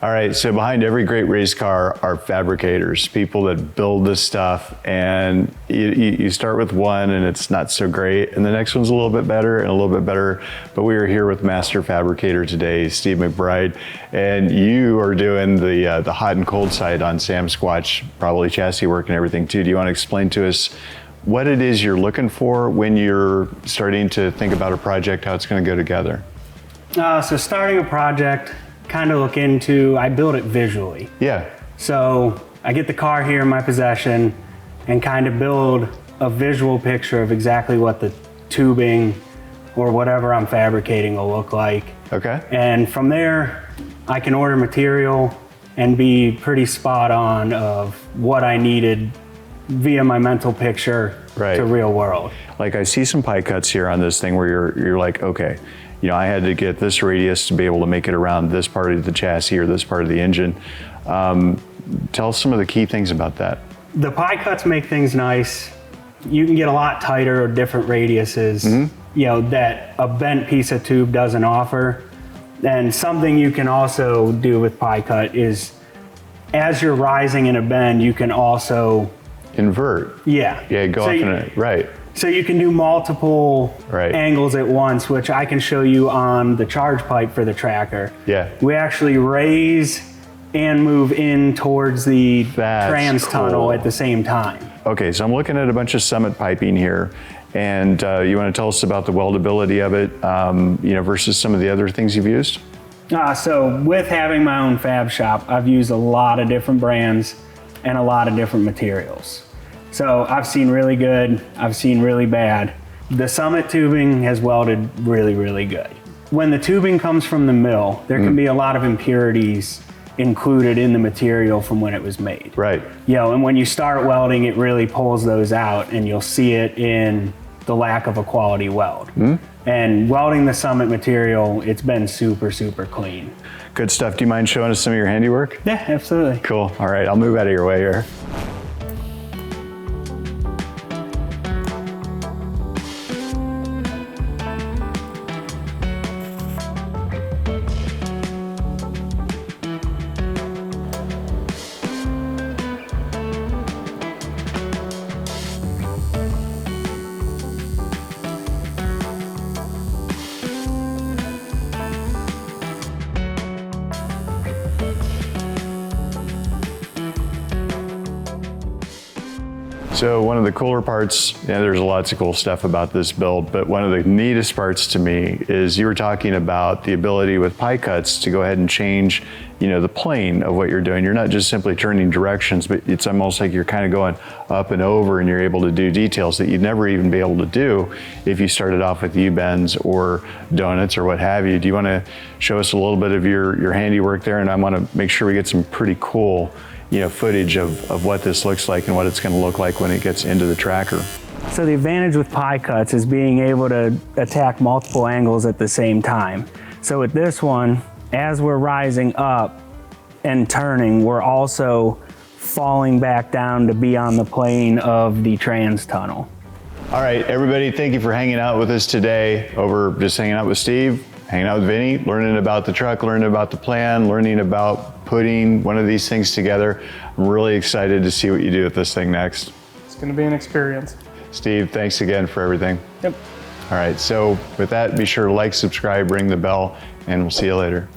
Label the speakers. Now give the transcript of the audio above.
Speaker 1: All right, so behind every great race car are fabricators, people that build this stuff, and you start with one and it's not so great, and the next one's a little bit better and a little bit better, but we are here with Master Fabricator today, Steve McBride, and you are doing the hot and cold side on Samsquanch, probably chassis work and everything too. Do you want to explain to us what it is you're looking for when you're starting to think about a project, how it's going to go together?
Speaker 2: So starting a project, kind of look into, I build it visually.
Speaker 1: Yeah.
Speaker 2: So I get the car here in my possession and kind of build a visual picture of exactly what the tubing or whatever I'm fabricating will look like.
Speaker 1: Okay.
Speaker 2: And from there, I can order material and be pretty spot on of what I needed via my mental picture to real world.
Speaker 1: Like I see some pie cuts here on this thing where you're like, okay, you know, I had to get this radius to be able to make it around this part of the chassis or this part of the engine. Tell us some of the key things about that.
Speaker 2: The pie cuts make things nice. You can get a lot tighter or different radiuses, you know, that a bent piece of tube doesn't offer. And something you can also do with pie cut is, as you're rising in a bend, you can also
Speaker 1: invert.
Speaker 2: Yeah.
Speaker 1: Yeah, go off in it, right.
Speaker 2: So you can do multiple angles at once, which I can show you on the charge pipe for the tracker.
Speaker 1: Yeah.
Speaker 2: We actually raise and move in towards the trans tunnel at the same time. Okay,
Speaker 1: so I'm looking at a bunch of Summit piping here, and you want to tell us about the weldability of it, you know, versus some of the other things you've used?
Speaker 2: So with having my own fab shop, I've used a lot of different brands and a lot of different materials. So I've seen really good, I've seen really bad. The Summit tubing has welded really, really good. When the tubing comes from the mill, there can be a lot of impurities included in the material from when it was made.
Speaker 1: Right.
Speaker 2: You know, and when you start welding, it really pulls those out, and you'll see it in the lack of a quality weld. And welding the Summit material, it's been super, super clean.
Speaker 1: Good stuff. Do you mind showing us some of your handiwork?
Speaker 2: Yeah, absolutely.
Speaker 1: Cool. All right, I'll move out of your way here. So one of the cooler parts, there's lots of cool stuff about this build, but one of the neatest parts to me is you were talking about the ability with pie cuts to go ahead and change, you know, the plane of what you're doing. You're not just simply turning directions, but it's almost like you're kind of going up and over, and you're able to do details that you'd never even be able to do if you started off with U-bends or donuts or what have you. Do you want to show us a little bit of your handiwork there? And I want to make sure we get some pretty cool, you know, footage of what this looks like and what it's going to look like when it gets into the tracker.
Speaker 2: So the advantage with pie cuts is being able to attack multiple angles at the same time. So with this one, as we're rising up and turning, we're also falling back down to be on the plane of the trans tunnel.
Speaker 1: All right, everybody, thank you for hanging out with us today. Just hanging out with Steve, hanging out with Vinny, learning about the truck, learning about the plan, learning about putting one of these things together. I'm really excited to see what you do with this thing next.
Speaker 3: It's going to be an experience.
Speaker 1: Steve, thanks again for everything.
Speaker 3: Yep.
Speaker 1: All right, so with that, be sure to like, subscribe, ring the bell, and we'll see you later.